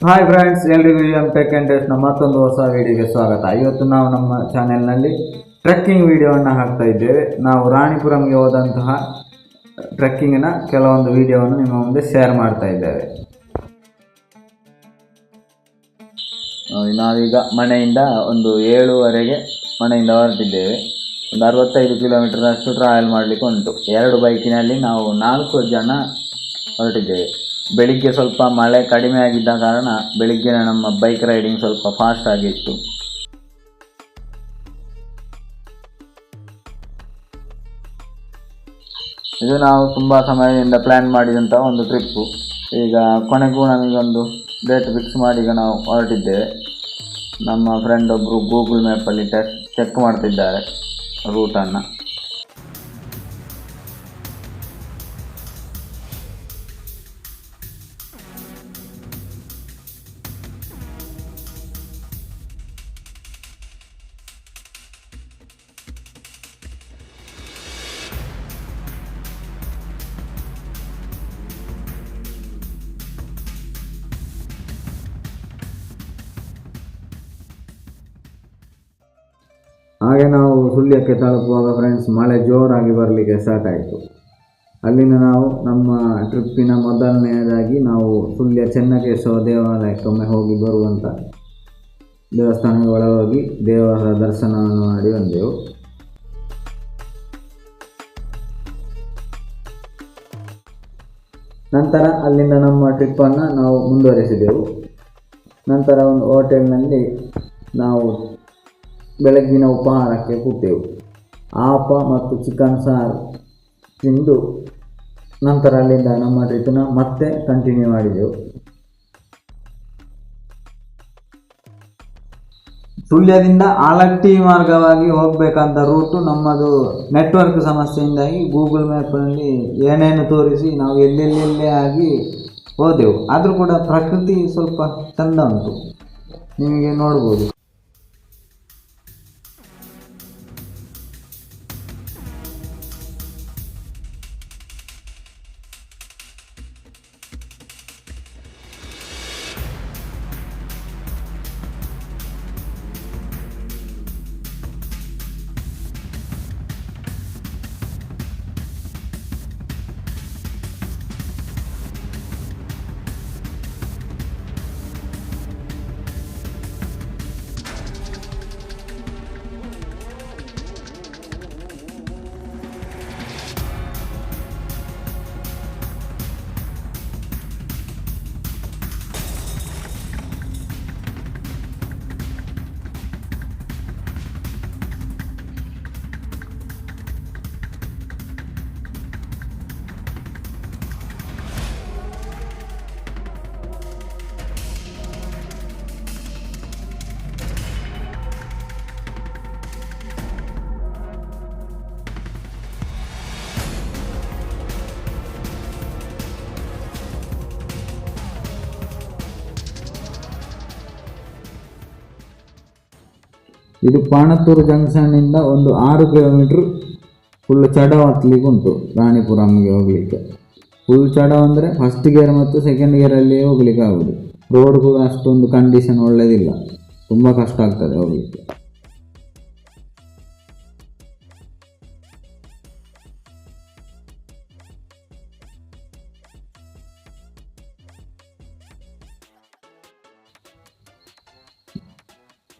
Hi friends, ಎಲ್ರಿಗೂ M tech and test ಮತ್ತೊಂದು ಹೊಸ ವಿಡಿಯೋಗೆ ಸ್ವಾಗತ. ಇವತ್ತು ನಾವು ನಮ್ಮ ಚಾನೆಲ್ನಲ್ಲಿ ಟ್ರೆಕ್ಕಿಂಗ್ ವಿಡಿಯೋವನ್ನು ಹಾಕ್ತಾ ಇದ್ದೇವೆ. ನಾವು ರಾಣಿಪುರಂಗೆ ಹೋದಂತಹ ಟ್ರೆಕ್ಕಿಂಗಿನ ಕೆಲವೊಂದು ವಿಡಿಯೋವನ್ನು ನಿಮ್ಮ ಮುಂದೆ ಶೇರ್ ಮಾಡ್ತಾ ಇದ್ದೇವೆ. ನಾವೀಗ ಮನೆಯಿಂದ ಒಂದು 7:30ಗೆ ಮನೆಯಿಂದ ಹೊರಟಿದ್ದೇವೆ. ಒಂದು 65 ಕಿಲೋಮೀಟರ್ನಷ್ಟು ಟ್ರಾವೆಲ್ ಮಾಡಲಿಕ್ಕೆ ಉಂಟು. 2 ಬೈಕಿನಲ್ಲಿ ನಾವು 4 ಜನ ಹೊರಟಿದ್ದೇವೆ. ಬೆಳಿಗ್ಗೆ ಸ್ವಲ್ಪ ಮಳೆ ಕಡಿಮೆ ಆಗಿದ್ದ ಕಾರಣ ಬೆಳಿಗ್ಗೆ ನಮ್ಮ ಬೈಕ್ ರೈಡಿಂಗ್ ಸ್ವಲ್ಪ ಫಾಸ್ಟ್ ಆಗಿತ್ತು. ಇದು ನಾವು ತುಂಬ ಸಮಯದಿಂದ ಪ್ಲ್ಯಾನ್ ಮಾಡಿದಂಥ ಒಂದು ಟ್ರಿಪ್ಪು. ಈಗ ಕೊನೆಗೂ ನಮಗೊಂದು ಡೇಟ್ ಫಿಕ್ಸ್ ಮಾಡಿ ಈಗ ನಾವು ಹೊರಟಿದ್ದೇವೆ. ನಮ್ಮ ಫ್ರೆಂಡ್ ಒಬ್ಬರು ಗೂಗಲ್ ಮ್ಯಾಪಲ್ಲಿ ಚೆಕ್ ಮಾಡ್ತಿದ್ದಾರೆ ರೂಟನ್ನು. ಹಾಗೆ ನಾವು ಸುಳ್ಯಕ್ಕೆ ತಲುಪುವಾಗ ಫ್ರೆಂಡ್ಸ್ ಮಳೆ ಜೋರಾಗಿ ಬರಲಿಕ್ಕೆ ಸ್ಟಾರ್ಟ್ ಆಯಿತು. ಅಲ್ಲಿಂದ ನಾವು ನಮ್ಮ ಟ್ರಿಪ್ಪಿನ ಮೊದಲನೆಯದಾಗಿ ನಾವು ಸುಳ್ಯ ಚೆನ್ನಕೇಶವ ದೇವಾಲಯಕ್ಕೊಮ್ಮೆ ಹೋಗಿ ಬರುವಂಥ ದೇವಸ್ಥಾನದ ಒಳಗೆ ಹೋಗಿ ದೇವರ ದರ್ಶನವನ್ನು ಮಾಡಿ ಬಂದೆವು. ನಂತರ ಅಲ್ಲಿಂದ ನಮ್ಮ ಟ್ರಿಪ್ಪನ್ನು ನಾವು ಮುಂದುವರಿಸಿದೆವು. ನಂತರ ಒಂದು ಹೋಟೆಲ್ನಲ್ಲಿ ನಾವು ಬೆಳಗ್ಗಿನ ಉಪಹಾರಕ್ಕೆ ಕೂತೆವು. ಆಪ ಮತ್ತು ಚಿಕನ್ ಸಾರು ತಿಂದು ನಂತರ ಅಲ್ಲಿಂದ ನಮ್ಮ ಟ್ರಿಪ್ಪನ್ನು ಮತ್ತೆ ಕಂಟಿನ್ಯೂ ಮಾಡಿದೆವು. ಸುಳ್ಯದಿಂದ ಆಲಟ್ಟಿ ಮಾರ್ಗವಾಗಿ ಹೋಗಬೇಕಂತ ರೂಟು ನಮ್ಮದು ನೆಟ್ವರ್ಕ್ ಸಮಸ್ಯೆಯಿಂದಾಗಿ ಗೂಗಲ್ ಮ್ಯಾಪ್ನಲ್ಲಿ ಏನೇನು ತೋರಿಸಿ ನಾವು ಎಲ್ಲೆಲ್ಲೇ ಆಗಿ ಹೋದೆವು. ಆದರೂ ಕೂಡ ಪ್ರಕೃತಿ ಸ್ವಲ್ಪ ಚೆಂದ ಉಂಟು, ನಿಮಗೆ ನೋಡ್ಬೋದು. ಇದು ಪಾಣತ್ತೂರು ಜಂಕ್ಷನ್ನಿಂದ ಒಂದು 6 ಕಿಲೋಮೀಟ್ರ್ ಫುಲ್ ಚಡವ್ ಹತ್ತಲಿಕ್ಕೆ ಉಂಟು ರಾಣಿಪುರಂಗೆ ಹೋಗಲಿಕ್ಕೆ. ಫುಲ್ ಚಡವ್ ಅಂದರೆ ಫಸ್ಟ್ ಗೇರ್ ಮತ್ತು ಸೆಕೆಂಡ್ ಗೇರಲ್ಲಿ ಹೋಗ್ಲಿಕ್ಕೆ ಆಗೋದು. ರೋಡ್ ಕೂಡ ಅಷ್ಟೊಂದು ಕಂಡೀಷನ್ ಒಳ್ಳೆಯದಿಲ್ಲ, ತುಂಬ ಕಷ್ಟ ಆಗ್ತದೆ ಹೋಗಲಿಕ್ಕೆ.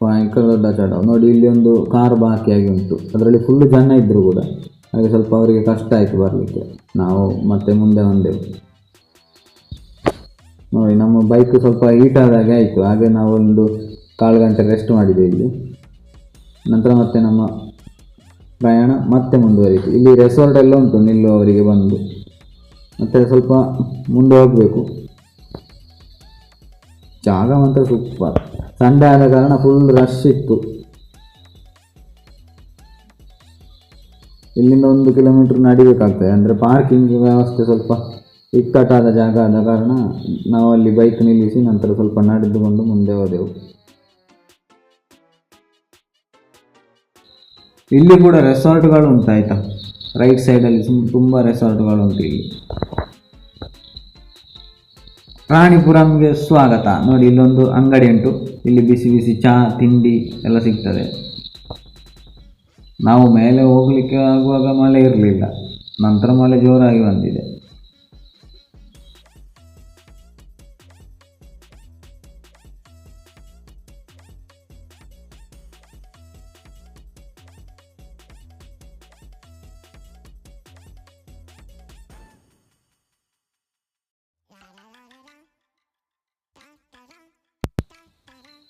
ಭಯಂಕರ ದೊಡ್ಡ ಚಡವ್ ನೋಡಿ. ಇಲ್ಲಿ ಒಂದು ಕಾರ್ ಬಾಕಿಯಾಗಿ ಉಂಟು, ಅದರಲ್ಲಿ ಫುಲ್ ಜನ ಇದ್ದರು ಕೂಡ, ಹಾಗೆ ಸ್ವಲ್ಪ ಅವರಿಗೆ ಕಷ್ಟ ಆಯಿತು ಬರಲಿಕ್ಕೆ. ನಾವು ಮತ್ತೆ ಮುಂದೆ ಬಂದೆವು. ನೋಡಿ ನಮ್ಮ ಬೈಕ್ ಸ್ವಲ್ಪ ಹೀಟ್ ಆದಾಗೆ ಆಯಿತು. ಹಾಗೆ ನಾವು ಒಂದು 1/4 ಗಂಟೆ ರೆಸ್ಟ್ ಮಾಡಿದ್ದೇವೆ ಇಲ್ಲಿ. ನಂತರ ಮತ್ತೆ ನಮ್ಮ ಪ್ರಯಾಣ ಮತ್ತೆ ಮುಂದುವರಿಯಿತು. ಇಲ್ಲಿ ರೆಸಾರ್ಟ್ ಎಲ್ಲ ಉಂಟು ನಿಲ್ಲುವವರಿಗೆ ಬಂದು. ಮತ್ತು ಸ್ವಲ್ಪ ಮುಂದೆ ಹೋಗಬೇಕು. ಜಾಗ ಮಾತ್ರ ಸೂಪರ್. ಸಂಡೇ ಆದ ಕಾರಣ ಫುಲ್ ರಶ್ ಇತ್ತು. ಇಲ್ಲಿಂದ 1 ಕಿಲೋಮೀಟ್ರ್ ನಡಿಬೇಕಾಗ್ತದೆ. ಅಂದರೆ ಪಾರ್ಕಿಂಗ್ ವ್ಯವಸ್ಥೆ ಸ್ವಲ್ಪ ಇಕ್ಕಟ್ಟಾದ ಜಾಗ ಆದ ಕಾರಣ ನಾವು ಅಲ್ಲಿ ಬೈಕ್ ನಿಲ್ಲಿಸಿ ನಂತರ ಸ್ವಲ್ಪ ನಡೆದುಕೊಂಡು ಮುಂದೆ ಹೋದೆವು. ಇಲ್ಲಿ ಕೂಡ ರೆಸಾರ್ಟ್ಗಳು ಉಂಟಾಯ್ತಾ, ರೈಟ್ ಸೈಡಲ್ಲಿ ತುಂಬ ರೆಸಾರ್ಟ್ಗಳು ಉಂಟು ಇಲ್ಲಿ. ರಾಣಿಪುರಂಗೆ ಸ್ವಾಗತ. ನೋಡಿ, ಇಲ್ಲೊಂದು ಅಂಗಡಿ ಉಂಟು. ಇಲ್ಲಿ ಬಿಸಿ ಬಿಸಿ ಚಹಾ ತಿಂಡಿ ಎಲ್ಲ ಸಿಗ್ತದೆ. ನಾವು ಮೇಲೆ ಹೋಗ್ಲಿಕ್ಕೆ ಆಗುವಾಗ ಮಳೆ ಇರಲಿಲ್ಲ, ನಂತರ ಮಳೆ ಜೋರಾಗಿ ಬಂದಿದೆ.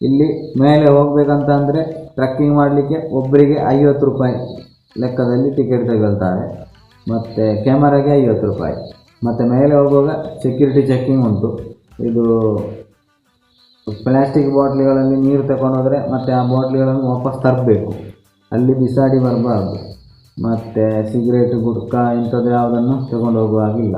ಇಲ್ಲಿ ಮೇಲೆ ಹೋಗ್ಬೇಕಂತ ಅಂದರೆ ಟ್ರಕ್ಕಿಂಗ್ ಮಾಡಲಿಕ್ಕೆ ಒಬ್ಬರಿಗೆ 50 ರೂಪಾಯಿ ಲೆಕ್ಕದಲ್ಲಿ ಟಿಕೆಟ್ ತಗೊಳ್ತಾರೆ, ಮತ್ತು ಕ್ಯಾಮರಾಗೆ 50 ರೂಪಾಯಿ. ಮತ್ತು ಮೇಲೆ ಹೋಗುವಾಗ ಸೆಕ್ಯೂರಿಟಿ ಚೆಕ್ಕಿಂಗ್ ಉಂಟು. ಇದು ಪ್ಲಾಸ್ಟಿಕ್ ಬಾಟ್ಲಿಗಳಲ್ಲಿ ನೀರು ತಗೊಂಡೋದ್ರೆ ಮತ್ತು ಆ ಬಾಟ್ಲಿಗಳನ್ನು ವಾಪಸ್ ತರಬೇಕು, ಅಲ್ಲಿ ಬಿಸಾಡಿ ಬರಬಾರ್ದು. ಮತ್ತು ಸಿಗರೇಟ್ ಗುಟ್ಕಾ ಇಂಥದ್ದು ಯಾವುದನ್ನು ತಗೊಂಡು ಹೋಗುವಾಗಿಲ್ಲ.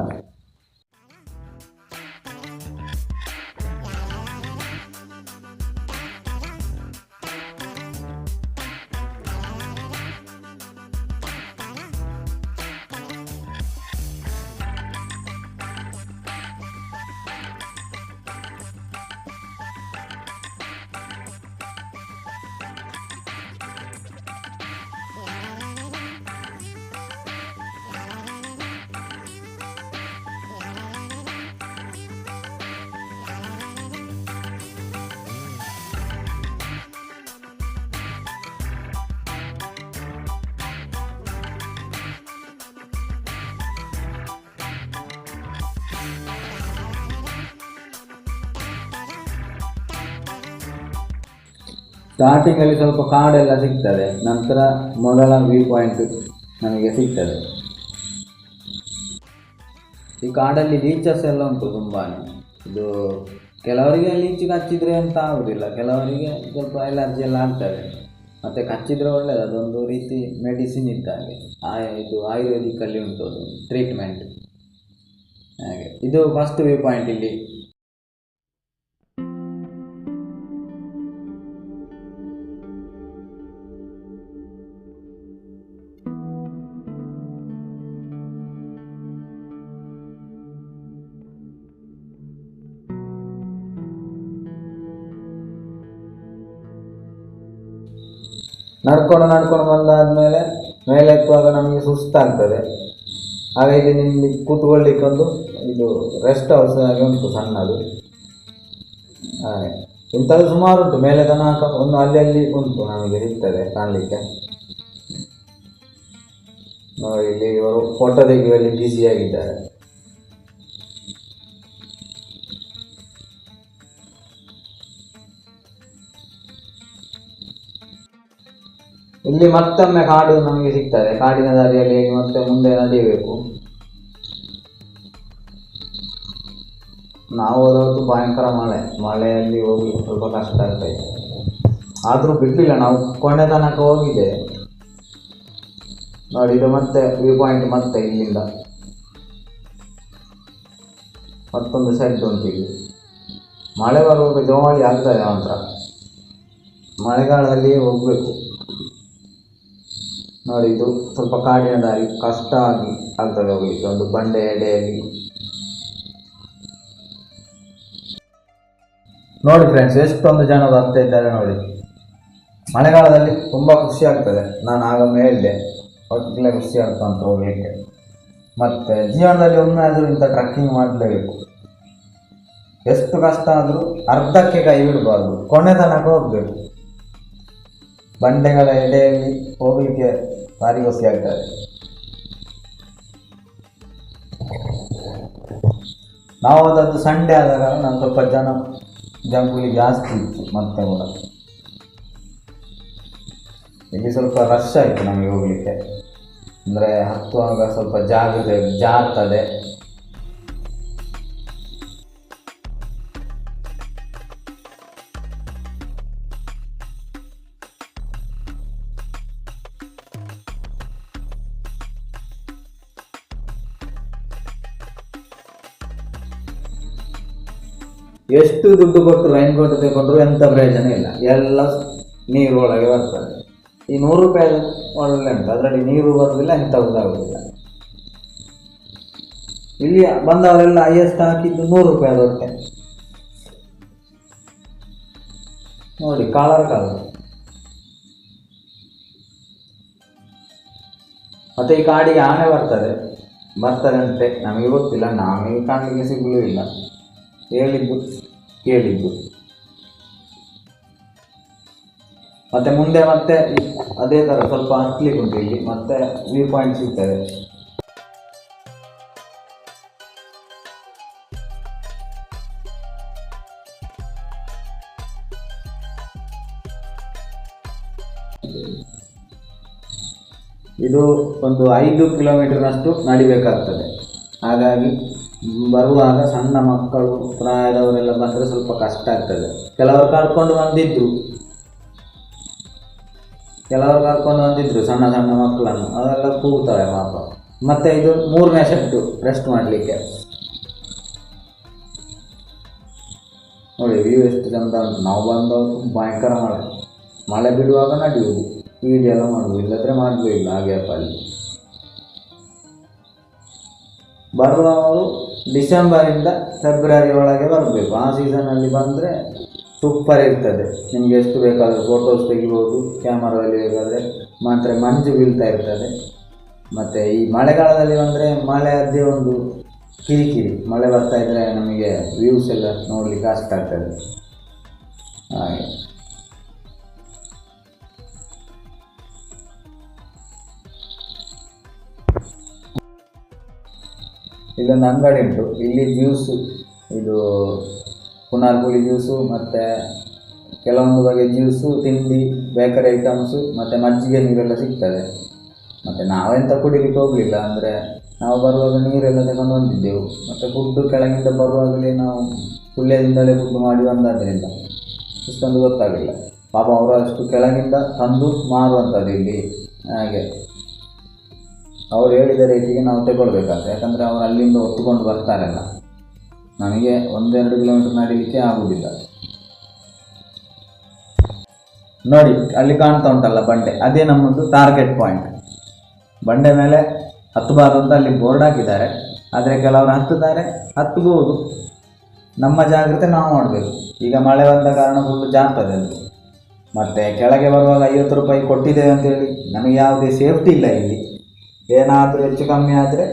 ಸ್ಟಾರ್ಟಿಂಗಲ್ಲಿ ಸ್ವಲ್ಪ ಕಾಡೆಲ್ಲ ಸಿಗ್ತದೆ, ನಂತರ ಮೊದಲ ವ್ಯೂ ಪಾಯಿಂಟ್ ನಮಗೆ ಸಿಗ್ತದೆ. ಈ ಕಾಡಲ್ಲಿ ಲೀಚಸ್ ಎಲ್ಲ ಉಂಟು ತುಂಬಾ. ಇದು ಕೆಲವರಿಗೆ ಲೀಚ್ ಕಚ್ಚಿದರೆ ಅಂತ ಆಗೋದಿಲ್ಲ, ಕೆಲವರಿಗೆ ಸ್ವಲ್ಪ ಎಲರ್ಜಿ ಎಲ್ಲ ಆಗ್ತದೆ. ಮತ್ತು ಕಚ್ಚಿದರೆ ಒಳ್ಳೆಯದು, ಅದೊಂದು ರೀತಿ ಮೆಡಿಸಿನ್ ಇದ್ದಾಗೆ. ಇದು ಆಯುರ್ವೇದಿಕ್ಕಲ್ಲಿ ಉಂಟು ಅದು ಟ್ರೀಟ್ಮೆಂಟ್. ಹಾಗೆ ಇದು ಫಸ್ಟ್ ವ್ಯೂ ಪಾಯಿಂಟ್. ಇಲ್ಲಿ ನಡ್ಕೊಂಡು ಬಂದಾದಮೇಲೆ ಮೇಲೆ ಎತ್ತುವಾಗ ನಮಗೆ ಸುಸ್ತಾಗ್ತದೆ. ಆಗ ಇಲ್ಲಿ ಕೂತ್ಕೊಳ್ಳಿಕ್ಕೊಂದು ಇದು ರೆಸ್ಟ್ ಹೌಸ್ ಆಗಿ ಉಂಟು ಸಣ್ಣದು. ಹಾಗೆ ಇಂಥದ್ದು ಸುಮಾರು ಉಂಟು, ಮೇಲೆ ತನಕ ಒಂದು ಅಲ್ಲಿ ಉಂಟು, ನಮಗೆ ಸಿಗ್ತದೆ ಕಾಣಲಿಕ್ಕೆ. ನೋಡಿ, ಇಲ್ಲಿ ಇವರು ಫೋಟೋ ತೆಗೆಯುವಲ್ಲಿ ಬ್ಯುಸಿಯಾಗಿದ್ದಾರೆ. ಇಲ್ಲಿ ಮತ್ತೊಮ್ಮೆ ಕಾಡು ನಮಗೆ ಸಿಗ್ತದೆ. ಕಾಡಿನ ದಾರಿಯಲ್ಲಿ ಮತ್ತೆ ಮುಂದೆ ನಡೆಯಬೇಕು. ನಾವು ಹೋದವತ್ತು ಭಯಂಕರ ಮಳೆಯಲ್ಲಿ ಹೋಗಿ ಸ್ವಲ್ಪ ಕಷ್ಟ ಆಗ್ತಾಯಿದೆ, ಆದರೂ ಬಿಡಲಿಲ್ಲ, ನಾವು ಕೊನೆ ತನಕ ಹೋಗಿದೆ. ನೋಡಿ, ಇದು ಮತ್ತೆ ವ್ಯೂ ಪಾಯಿಂಟ್. ಮತ್ತೆ ಇಲ್ಲಿಂದ ಮತ್ತೊಂದು ಸೆಟ್ ಉಂಟು. ಇಲ್ಲಿ ಮಳೆ ಬರುವಾಗ ಜೋಳಿ ಆಗ್ತದೆ ಮಾತ್ರ, ಮಳೆಗಾಲದಲ್ಲಿ ಹೋಗಬೇಕು. ನೋಡಿ, ಇದು ಸ್ವಲ್ಪ ಕಾಡಿನ ದಾರಿ, ಕಷ್ಟ ಆಗಿ ಆಗ್ತದೆ ಹೋಗಲಿಕ್ಕೆ, ಒಂದು ಬಂಡೆ ಎಡೆಯಲ್ಲಿ. ನೋಡಿ ಫ್ರೆಂಡ್ಸ್, ಎಷ್ಟೊಂದು ಜನ ಬರ್ತಾ ಇದ್ದಾರೆ ನೋಡಿ. ಮಳೆಗಾಲದಲ್ಲಿ ತುಂಬ ಖುಷಿ ಆಗ್ತದೆ. ನಾನು ಆಗೊಮ್ಮೆ ಹೇಳಿದೆ, ಒಳ್ಳೆ ಖುಷಿ ಆಗ್ತಂತ ಹೋಗಲಿಕ್ಕೆ. ಮತ್ತು ಜೀವನದಲ್ಲಿ ಒಮ್ಮೆ ಆದರೂ ಇಂಥ ಟ್ರಕ್ಕಿಂಗ್ ಮಾಡಲೇಬೇಕು. ಎಷ್ಟು ಕಷ್ಟ ಆದರೂ ಅರ್ಧಕ್ಕೆ ಕೈ ಬಿಡಬಾರ್ದು, ಕೊನೆ ತನಕ ಹೋಗಬೇಕು. ಬಂಡೆಗಳ ಎಡೆಯಲ್ಲಿ ಹೋಗಲಿಕ್ಕೆ ಭಾರಿ ಖುಷಿ ಆಗ್ತದೆ. ನಾವು ಅದದ್ದು ಸಂಡೇ ಆದ ಕಾರಣ ನಾನು ಸ್ವಲ್ಪ ಜಂಗುಲಿ ಜಾಸ್ತಿ ಇತ್ತು. ಮತ್ತೆ ಕೂಡ ಇಲ್ಲಿ ಸ್ವಲ್ಪ ರಶ್ ಆಯಿತು ನಮಗೆ ಹೋಗಲಿಕ್ಕೆ, ಅಂದರೆ ಹತ್ತುವಾಗ ಸ್ವಲ್ಪ ಜಾರ್ತದೆ. ಎಷ್ಟು ದುಡ್ಡು ಕೊಟ್ಟು ರೈನ್ ಕೋಟ್ ತಗೊಂಡ್ರು ಎಂಥ ಪ್ರಯೋಜನ ಇಲ್ಲ, ಎಲ್ಲ ನೀರು ಒಳಗೆ ಬರ್ತದೆ. ಈ 100 ರೂಪಾಯಿ ಒಳ್ಳೆ ಉಂಟು, ಅದರಲ್ಲಿ ನೀರು ಬರೋದಿಲ್ಲ, ಎಂಥ ಗೊತ್ತಾಗೋದಿಲ್ಲ. ಇಲ್ಲಿ ಬಂದವರೆಲ್ಲ ಹೈಯೆಸ್ಟ್ ಹಾಕಿದ್ದು 100 ರೂಪಾಯಿ ಹೊಟ್ಟೆ ನೋಡಿ, ಕಲರ್. ಮತ್ತೆ ಈ ಕಾಡಿಗೆ ಆನೆ ಬರ್ತದೆ ಅಂತೆ, ನಮಗೆ ಗೊತ್ತಿಲ್ಲ, ನಮಗೆ ಕಾಣಲಿಕ್ಕೆ ಸಿಗಲೂ ಇಲ್ಲ, ಹೇಳಿದ್ದು ಕೇಳಿದ್ದು. ಮತ್ತೆ ಮುಂದೆ ಮತ್ತೆ ಅದೇ ಥರ ಸ್ವಲ್ಪ ಹತ್ಲಿಕ್ಕೆ ಉಂಟು ಇಲ್ಲಿ, ಮತ್ತೆ ವ್ಯೂ ಪಾಯಿಂಟ್ ಸಿಗ್ತದೆ. ಇದು ಒಂದು 5 ಕಿಲೋಮೀಟರ್ನಷ್ಟು ನಡಿಬೇಕಾಗ್ತದೆ. ಹಾಗಾಗಿ ಬರುವಾಗ ಸಣ್ಣ ಮಕ್ಕಳು ಪ್ರಾಯದವರೆಲ್ಲ ಬಂದರೆ ಸ್ವಲ್ಪ ಕಷ್ಟ ಆಗ್ತದೆ. ಕೆಲವರು ಕರ್ಕೊಂಡು ಬಂದಿದ್ರು ಸಣ್ಣ ಸಣ್ಣ ಮಕ್ಕಳನ್ನು, ಅವೆಲ್ಲ ಕೂಗ್ತವೆ ಪಾಪ. ಮತ್ತು ಇದು 3ನೇ ಸೆಟ್ಟು ರೆಸ್ಟ್ ಮಾಡಲಿಕ್ಕೆ. ನೋಡಿ ವ್ಯೂ ಎಷ್ಟು ಚಂದ ಉಂಟು. ನಾವು ಬಂದವರು ಭಯಂಕರ ಮಳೆ ಬಿಡುವಾಗ ನಡೆಯುವುದು, ವಿಡಿಯೋ ಎಲ್ಲ ಮಾಡುವುದು, ಇಲ್ಲದ್ರೆ ಮಾಡಲೂ ಇಲ್ಲ ಆ ಗ್ಯಾಪಲ್ಲಿ. ಬರುವವರು ಡಿಸೆಂಬರಿಂದ ಫೆಬ್ರವರಿ ಒಳಗೆ ಬರಬೇಕು. ಆ ಸೀಸನಲ್ಲಿ ಬಂದರೆ ಸೂಪರ್ ಇರ್ತದೆ. ನಿಮಗೆ ಎಷ್ಟು ಬೇಕಾದರೂ ಫೋಟೋಸ್ ತೆಗಿಬೋದು, ಕ್ಯಾಮರಾದಲ್ಲಿ ಬೇಕಾದರೆ. ಮಾತ್ರ ಮಂಜು ಬೀಳ್ತಾ ಇರ್ತದೆ. ಮತ್ತು ಈ ಮಳೆಗಾಲದಲ್ಲಿ ಬಂದರೆ ಮಳೆಯದ್ದೇ ಒಂದು ಕಿರಿಕಿರಿ. ಮಳೆ ಬರ್ತಾ ಇದ್ದರೆ ನಮಗೆ ವ್ಯೂಸ್ ಎಲ್ಲ ನೋಡಲಿಕ್ಕೆ ಕಷ್ಟ ಆಗ್ತದೆ. ಹಾಗೆ ಇಲ್ಲೊಂದು ಅಂಗಡಿ ಉಂಟು. ಇಲ್ಲಿ ಜ್ಯೂಸು, ಇದು ಪುನರ್ಪುಳಿ ಜ್ಯೂಸು, ಮತ್ತು ಕೆಲವೊಂದು ಬಗೆಯ ಜ್ಯೂಸು, ತಿಂಡಿ, ಬೇಕರಿ ಐಟಮ್ಸು, ಮತ್ತು ಮಜ್ಜಿಗೆ ನೀರೆಲ್ಲ ಸಿಗ್ತದೆ. ಮತ್ತು ನಾವೆಂತ ಕುಡಿಲಿಕ್ಕೆ ಹೋಗಲಿಲ್ಲ, ಅಂದರೆ ನಾವು ಬರುವಾಗ ನೀರೆಲ್ಲ ತಗೊಂಡು ಬಂದಿದ್ದೆವು. ಮತ್ತು ಫುಡ್ಡು ಕೆಳಗಿಂದ ಬರುವಾಗಲೇ ನಾವು ಸುಳ್ಯದಿಂದಲೇ ಫುಡ್ ಮಾಡಿ ಬಂದಾದ್ದರಿಂದ ಇಷ್ಟೊಂದು ಗೊತ್ತಾಗಲಿಲ್ಲ. ಪಾಪ ಅವರು ಅಷ್ಟು ಕೆಳಗಿಂದ ತಂದು ಮಾರುವಂಥದ್ದು ಇಲ್ಲಿ. ಹಾಗೆ ಅವರು ಹೇಳಿದ ರೇಟಿಗೆ ನಾವು ತಗೊಳ್ಬೇಕಾಗ್ತದೆ. ಯಾಕಂದರೆ ಅವರು ಅಲ್ಲಿಂದ ಹೊತ್ತುಕೊಂಡು ಬರ್ತಾರಲ್ಲ, ನಮಗೆ 1-2 ಕಿಲೋಮೀಟರ್ ನಡೀಲಿಕ್ಕೆ ಆಗುವುದಿಲ್ಲ. ನೋಡಿ ಅಲ್ಲಿ ಕಾಣ್ತಾ ಉಂಟಲ್ಲ ಬಂಡೆ, ಅದೇ ನಮ್ಮದು ಟಾರ್ಗೆಟ್ ಪಾಯಿಂಟ್. ಬಂಡೆ ಮೇಲೆ ಹತ್ತಬಾರ್ದು ಅಂತ ಅಲ್ಲಿ ಬೋರ್ಡ್ ಹಾಕಿದ್ದಾರೆ. ಆದರೆ ಕೆಲವರು ಹತ್ತಬಹುದು. ನಮ್ಮ ಜಾಗ್ರತೆ ನಾವು ಮಾಡಬೇಕು. ಈಗ ಮಳೆ ಬಂದ ಕಾರಣ ಫುಲ್ಲು ಜಾಗ್ತದೆ ಅದು. ಮತ್ತು ಕೆಳಗೆ ಬರುವಾಗ 50 ರೂಪಾಯಿ ಕೊಟ್ಟಿದ್ದೇವೆ ಅಂತೇಳಿ ನಮಗೆ ಯಾವುದೇ ಸೇಫ್ಟಿ ಇಲ್ಲ ಇಲ್ಲಿ. ಏನಾದರೂ ಹೆಚ್ಚು ಕಮ್ಮಿ ಆದರೆ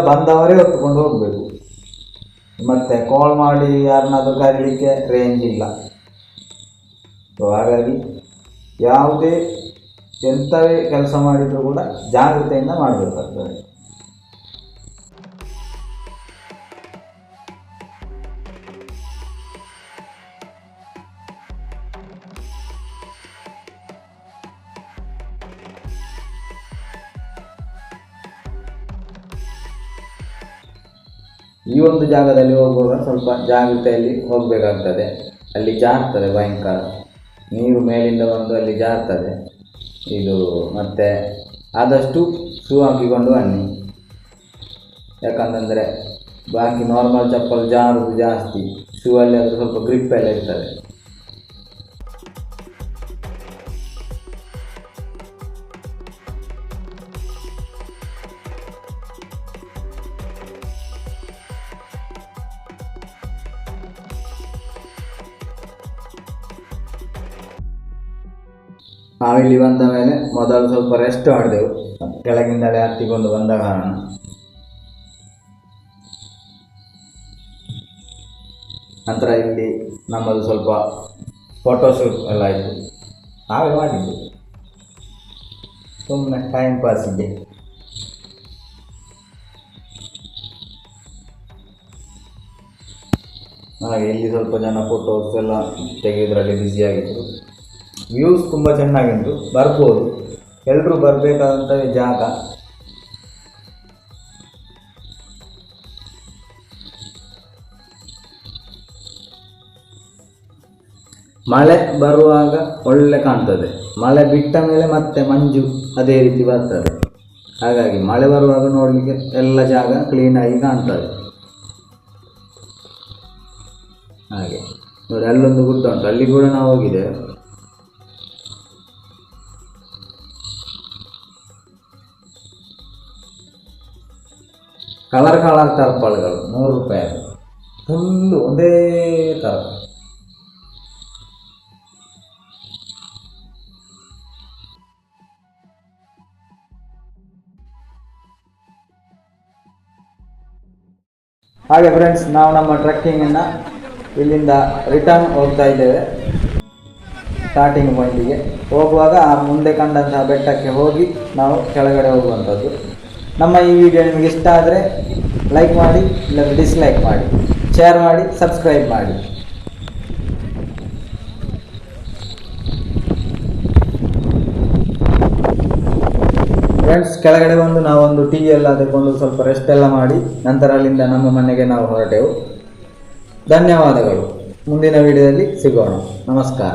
ಬಂದವರೇ ಹೊತ್ಕೊಂಡು ಹೋಗಬೇಕು. ಮತ್ತು ಕಾಲ್ ಮಾಡಿ ಯಾರನ್ನಾದರೂ ಕರೀಲಿಕ್ಕೆ ರೇಂಜ್ ಇಲ್ಲ. ಸೊ ಹಾಗಾಗಿ ಯಾವುದೇ ಎಂಥವೇ ಕೆಲಸ ಮಾಡಿದರೂ ಕೂಡ ಜಾಗ್ರತೆಯಿಂದ ಮಾಡಬೇಕಾಗ್ತದೆ. ಈ ಒಂದು ಜಾಗದಲ್ಲಿ ಹೋಗುವಾಗ ಸ್ವಲ್ಪ ಜಾಗ್ರತೆಯಲ್ಲಿ ಹೋಗಬೇಕಾಗ್ತದೆ. ಅಲ್ಲಿ ಜಾರ್ತದೆ ಭಯಂಕರ, ನೀರು ಮೇಲಿಂದ ಬಂದು ಅಲ್ಲಿ ಜಾರ್ತದೆ ಇದು. ಮತ್ತು ಆದಷ್ಟು ಶೂ ಹಾಕಿಕೊಂಡು ಬನ್ನಿ, ಯಾಕಂತಂದರೆ ಬಾಕಿ ನಾರ್ಮಲ್ ಚಪ್ಪಲ್ ಜಾರುವುದು ಜಾಸ್ತಿ. ಶೂ ಅಲ್ಲಿ ಅದು ಸ್ವಲ್ಪ ಗ್ರಿಪ್ ಎಲ್ಲ ಇರ್ತದೆ. ನಾವಿಲ್ಲಿ ಬಂದ ಮೇಲೆ ಮೊದಲು ಸ್ವಲ್ಪ ರೆಸ್ಟ್ ಮಾಡಿದೆವು, ಕೆಳಗಿಂದಲೇ ಹತ್ತಿಕೊಂಡು ಬಂದ ಕಾರಣ. ನಂತರ ಇಲ್ಲಿ ನಮ್ಮದು ಸ್ವಲ್ಪ ಫೋಟೋಶೂಟ್ ಎಲ್ಲ ಆಯಿತು. ನಾವೇ ಮಾಡಿದ್ದು, ಸುಮ್ಮನೆ ಟೈಮ್ ಪಾಸಿಗೆ. ಹಾಗೆ ಇಲ್ಲಿ ಸ್ವಲ್ಪ ಜನ ಫೋಟೋಸ್ ಎಲ್ಲ ತೆಗೆಯೋದ್ರಲ್ಲಿ ಬ್ಯುಸಿಯಾಗಿದ್ದರು. ವ್ಯೂಸ್ ತುಂಬ ಚೆನ್ನಾಗಿತ್ತು, ಬರ್ಬೋದು, ಎಲ್ಲರೂ ಬರಬೇಕಾದಂಥ ಜಾಗ. ಮಳೆ ಬರುವಾಗ ಒಳ್ಳೆ ಕಾಣ್ತದೆ, ಮಳೆ ಬಿಟ್ಟ ಮೇಲೆ ಮತ್ತೆ ಮಂಜು ಅದೇ ರೀತಿ ಬರ್ತದೆ. ಹಾಗಾಗಿ ಮಳೆ ಬರುವಾಗ ನೋಡಲಿಕ್ಕೆ ಎಲ್ಲ ಜಾಗ ಕ್ಲೀನಾಗಿ ಕಾಣ್ತದೆ. ಹಾಗೆ ನೋಡಿ ಅಲ್ಲೊಂದು ಗುಡ್ಡ ಉಂಟು, ಅಲ್ಲಿ ಕೂಡ ನಾವು ಹೋಗಿದ್ದೇವೆ. ಕಲರ್ ಕಲರ್ ಟರ್ಪಲ್ಗಳು 100 ರೂಪಾಯಿ, ಫುಲ್ಲು ಒಂದೇ ಥರ. ಹಾಗೆ ಫ್ರೆಂಡ್ಸ್, ನಾವು ನಮ್ಮ ಟ್ರೆಕ್ಕಿಂಗನ್ನು ಇಲ್ಲಿಂದ ರಿಟರ್ನ್ ಹೋಗ್ತಾ ಇದ್ದೇವೆ. ಸ್ಟಾರ್ಟಿಂಗ್ ಪಾಯಿಂಟಿಗೆ ಹೋಗುವಾಗ ಆ ಮುಂದೆ ಕಂಡಂತಹ ಬೆಟ್ಟಕ್ಕೆ ಹೋಗಿ ನಾವು ಕೆಳಗಡೆ ಹೋಗುವಂಥದ್ದು. ನಮ್ಮ ಈ ವಿಡಿಯೋ ನಿಮಗೆ ಇಷ್ಟ ಆದರೆ ಲೈಕ್ ಮಾಡಿ, ಇಲ್ಲ ಡಿಸ್ಲೈಕ್ ಮಾಡಿ, ಶೇರ್ ಮಾಡಿ, ಸಬ್ಸ್ಕ್ರೈಬ್ ಮಾಡಿ. ಫ್ರೆಂಡ್ಸ್, ಕೆಳಗಡೆ ಬಂದು ನಾವೊಂದು ಟೀ ಎಲ್ಲ ತೆಗೆದುಕೊಂಡು ಸ್ವಲ್ಪ ರೆಸ್ಟ್ ಎಲ್ಲ ಮಾಡಿ ನಂತರ ಅಲ್ಲಿಂದ ನಮ್ಮ ಮನೆಗೆ ನಾವು ಹೊರಟೆವು. ಧನ್ಯವಾದಗಳು. ಮುಂದಿನ ವಿಡಿಯೋದಲ್ಲಿ ಸಿಗೋಣ. ನಮಸ್ಕಾರ.